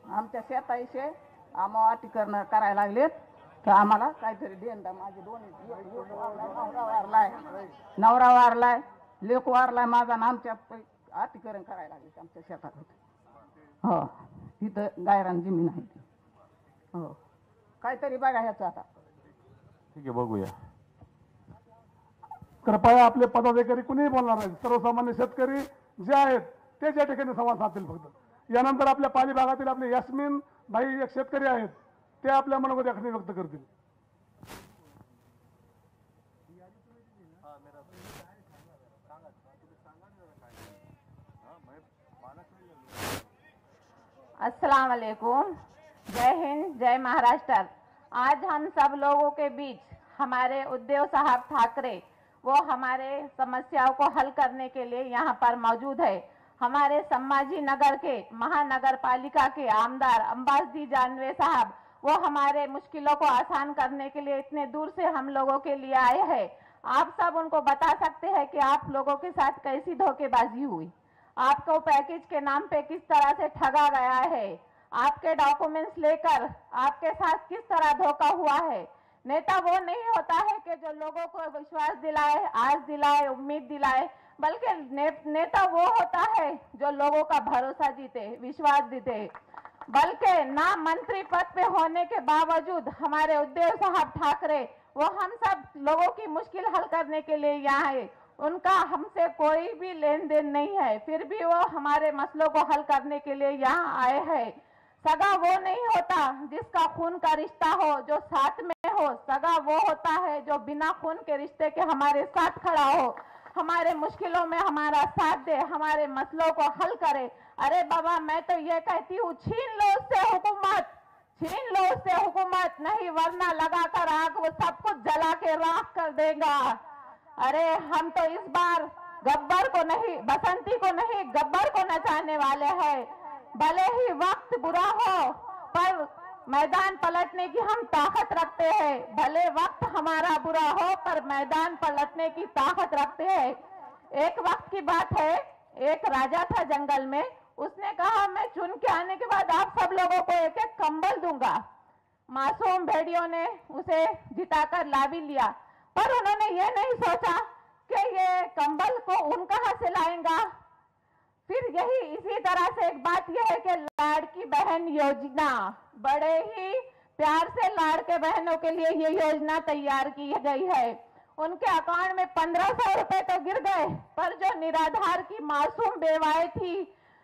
आमच्या शेताईशे आम्हाला अटीकरण करायला लागलेत तर आम्हाला काहीतरी देणदा. माझे दोन नवरा वारलाय, लेक वारलाय माझा, ना आमच्या अटीकरण करायला लागले आमच्या शेतात. हो, तिथं गायरान जमीन आहे ती. हो, काहीतरी बघा ह्याचं आता. ठीक आहे, बघूया. कृपया आपले पदाधिकारी कुणीही बोलणार नाहीत. सर्वसामान्य शेतकरी जे आहेत ते ज्या ठिकाणी संवाद साधतील फक्त. यानंतर आपल्या पाली भागातील आपले यास्मिन भाई एक शेतकरी आहेत, ते आपल्या मनामध्ये अखणी व्यक्त करतील. अस्सलाम वालेकुम, जय हिंद, जय महाराष्ट्र। आज हम सब लोगों के बीच हमारे उद्धव साहब ठाकरे वो हमारे समस्याओं को हल करने के लिए यहाँ पर मौजूद है। हमारे संभाजी नगर के महानगर पालिका के आमदार अंबाजी जानवे साहब वो हमारे मुश्किलों को आसान करने के लिए इतने दूर से हम लोगों के लिए आए हैं। आप सब उनको बता सकते हैं कि आप लोगों के साथ कैसी धोखेबाजी हुई, आपको पैकेज के नाम पे किस तरह से ठगा गया है, आपके डॉक्यूमेंट्स लेकर आपके साथ किस तरह धोखा हुआ है। नेता वो नहीं होता है कि जो लोगों को विश्वास दिलाए, आस दिलाए, उम्मीद दिलाए, बल्कि नेता वो होता है जो लोगों का भरोसा जीते, विश्वास जीते। बल्कि ना मंत्री पद पे होने के बावजूद हमारे उद्धव साहब ठाकरे वो हम सब लोगों की मुश्किल हल करने के लिए यहाँ है। उनका हमसे कोई भी लेन देन नहीं है, फिर भी वो हमारे मसलों को हल करने के लिए यहाँ आए हैं। सगा वो नहीं होता जिसका खून का रिश्ता हो, जो साथ में हो। सगा वो होता है जो बिना खून के रिश्ते के हमारे साथ खड़ा हो, हमारे मुश्किलों में हमारा साथ दे, हमारे मसलों को हल करे। अरे बाबा, मैं तो ये कहती हूँ, छीन लो उससे हुकूमत, छीन लो उससे हुकूमत, नहीं वरना लगाकर आग वो सब कुछ जला के राख कर देगा। अरे हम तो इस बार गब्बर को नहीं, बसंती को नहीं, गब्बर को नचाने वाले हैं। भले ही वक्त बुरा हो पर मैदान पलटने की हम ताकत रखते हैं। भले वक्त हमारा बुरा हो पर मैदान पलटने की ताकत रखते हैं। एक वक्त की बात है, एक राजा था जंगल में, उसने कहा मैं चुन के आने के बाद आप सब लोगों को एक एक कंबल दूंगा। मासूम भेड़ियों ने उसे जिताकर ला भी लिया, पर उन्होंने ये नहीं सोचा कि ये कंबल को उन कहां से लाएंगा। फिर यही इसी तरह से एक बात यह है कि लाड़की बहन योजना, बड़े ही प्यार से लाड़के बहनों के लिए ये योजना तैयार की गई है। उनके अकाउंट में 1500 रुपए तो गिर गए, पर जो निराधार की मासूम बेवाएं थी,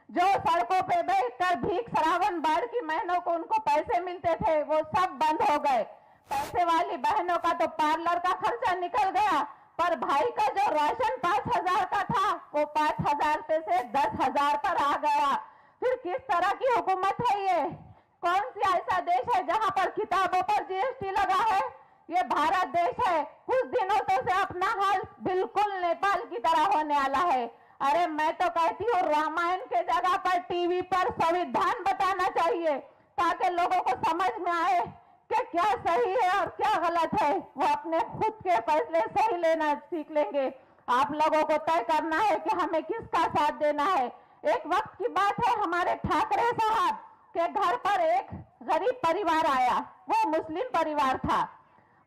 जो सड़कों पे बैठकर भीख सरावन बाढ़ की बहनों को उनको पैसे मिलते थे, वो सब बंद हो गए। पैसे वाली बहनों का तो पार्लर का खर्चा निकल गया, पर भाई का जो राशन 5000 का था वो 5000 पे से 10,000 पर आ गया। फिर किस तरह की हुकूमत है ये? कौन सी ऐसा देश है जहां पर किताबों पर जीएसटी लगा है? ये भारत देश है। कुछ दिनों तो से अपना हाल बिल्कुल नेपाल की तरह होने वाला है। अरे मैं तो कहती हूँ, रामायण के जगह पर टीवी पर संविधान बताना चाहिए, ताकि लोगों को समझ में आए कि क्या सही है और क्या गलत है। वो अपने खुद के फैसले सही लेना सीख लेंगे। आप लोगों को तय करना है कि हमें किसका साथ देना है। एक वक्त की बात है, हमारे ठाकरे साहब के घर पर एक गरीब परिवार आया। वो मुस्लिम परिवार था,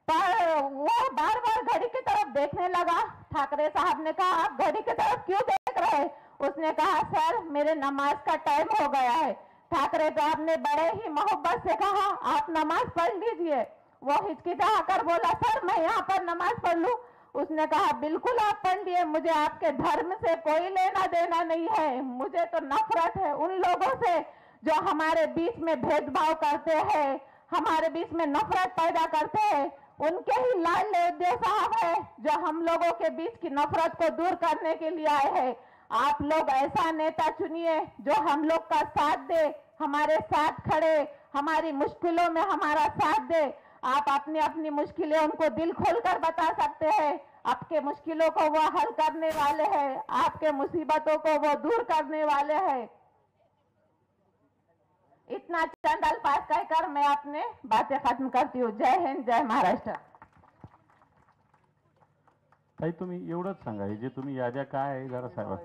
पर वो बार बार घड़ी की तरफ देखने लगा। ठाकरे साहब ने कहा, आप घड़ी की तरफ क्यों देख रहे? उसने कहा, सर मेरे नमाज का टाइम हो गया है। ठाकरे साहब ने बड़े ही मोहब्बत से कहा, आप नमाज पढ़ लीजिए। वो हिचकिचा कर बोला, सर मैं यहाँ पर नमाज पढ़ लूं? उसने कहा, बिल्कुल आप पढ़ लिए, मुझे आपके धर्म से कोई लेना देना नहीं है। मुझे तो नफरत है उन लोगों से जो हमारे बीच में भेदभाव करते हैं, हमारे बीच में नफरत पैदा करते हैं। उनके ही लाडले उद्धव साहब है जो हम लोगों के बीच की नफरत को दूर करने के लिए आए हैं। आप लोग ऐसा नेता चुनिए जो हम लोग का साथ दे, हमारे साथ खड़े, हमारी मुश्किलों में हमारा साथ दे। आप अपनी अपनी मुश्किलें उनको दिल खोलकर बता सकते हैं। आपके मुश्किलों को वो हल करने वाले हैं, आपके मुसीबतों को वो दूर करने वाले हैं। इतना चंद अल्फाज कहकर मैं अपने बातें खत्म करती हूँ। जय हिंद, जय महाराष्ट्र। ताई तुम्ही एवढंच सांगा, हे जे तुम्ही याद्या काय आहे जरा सांगा.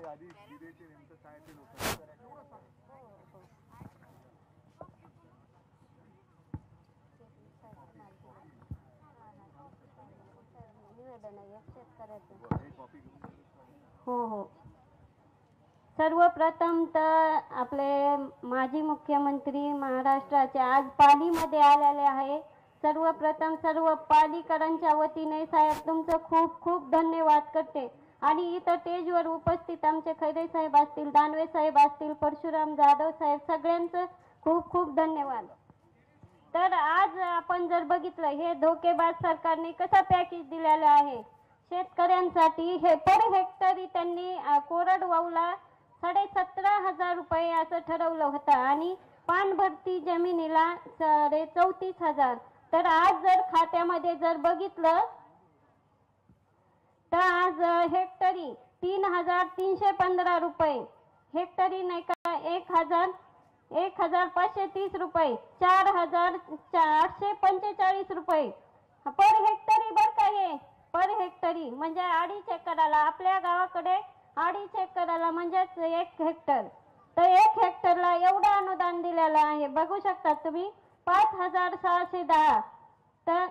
करायचं. हो हो. सर्वप्रथम तर आपले माजी मुख्यमंत्री महाराष्ट्राचे आज पालीमध्ये आलेले आहे. सर्वप्रथम सर्व पालीकरांच्या वतीने साहेब तुमचं खूप खूप धन्यवाद करते. आणि इथं स्टेजवर उपस्थित आमचे खैरे साहेब असतील, दानवे साहेब असतील, परशुराम जाधव साहेब, सगळ्यांचं खूप खूप धन्यवाद. तर आज आपण जर बघितलं हे धोकेबाज सरकारने कसा पॅकेज दिलेला आहे शेतकऱ्यांसाठी. हे पर हेक्टरी त्यांनी कोरडवाहूला 17,500 रुपये असं ठरवलं होतं आणि पाणभरती जमिनीला 34,000. तर आज जर खात्यामध्ये जर बघितलं तर आज हेक्टरी 3,315 रुपये हेक्टरी, नाही का 1,530 रुपये, 4,845 रुपये पर हेक्टरी. बर का हे पर हेक्टरी म्हणजे 2.5 एकराला, आपल्या गावाकडे 2.5 एकराला म्हणजेच 1 हेक्टर. तर 1 हेक्टरला एवढं अनुदान दिलेलं आहे. बघू शकता तुम्ही 5,610 तर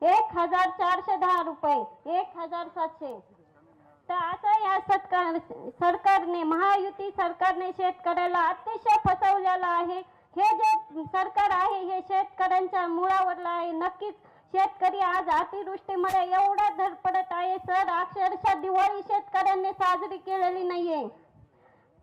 1,410 रुपये, 1,700. तर असं या सरकारने, महायुती सरकारने शेतकऱ्याला अतिशय फसवलेलं आहे. हे जे सरकार आहे हे शेतकऱ्यांच्या मुळावरलं आहे. नक्कीच शेतकरी आज अतिवृष्टीमध्ये एवढा धडपडत आहे सर, अक्षरशः दिवाळी शेतकऱ्यांनी साजरी केलेली नाहीये.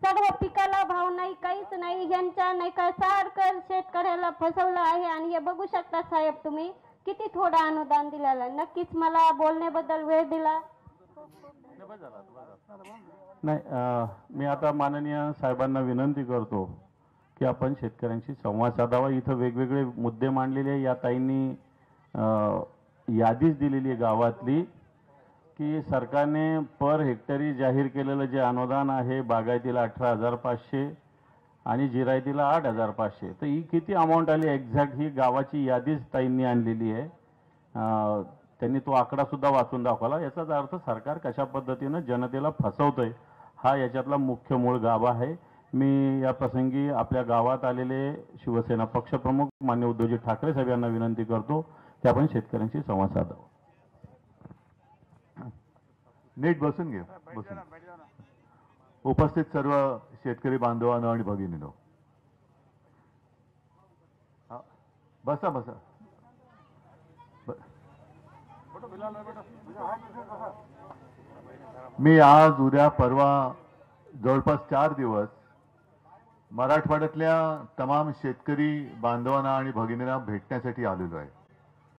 सर्व पिकाला भाव नाही, काहीच नाही. यांच्या नाही का सारखं शेतकऱ्याला फसवलं आहे. आणि हे बघू शकता साहेब तुम्ही किती थोडं अनुदान दिलेलं आहे. नक्कीच मला बोलण्याबद्दल वेळ दिला. नाही, मी आता माननीय साहेबांना विनंती करतो की आपण शेतकऱ्यांशी संवाद साधावा. इथं वेगवेगळे मुद्दे मांडलेले आहे. या ताईंनी यादीच दिलेली आहे गावातली की सरकारने पर हेक्टरी जाहीर केलेलं जे अनुदान आहे बागायतीला 18,500 आणि जिरायतीला 8,500. तर ही किती अमाऊंट आली एक्झॅक्ट ही गावाची यादीच ताईंनी आणलेली आहे. त्यांनी तो आकडा सुद्धा वाचून दाखवला. याचाच अर्थ सरकार कशा पद्धतीनं जनतेला फसवतंय हा याच्यातला मुख्य मूळ गाभा आहे. मी या प्रसंगी आपल्या गावात आलेले शिवसेना पक्षप्रमुख मान्य उद्धवजी ठाकरे साहेब यांना विनंती करतो की आपण शेतकऱ्यांशी संवाद साधावा. नीट बसून घे, बसून. उपस्थित सर्व शेतकरी बांधवांनो आणि भगिनींनो, बसा बसा. मी आज, उद्या, परवा जवळपास 4 दिवस मराठवाड्यातल्या तमाम शेतकरी बांधवांना आणि भगिनींना भेटण्यासाठी आलेलो आहे.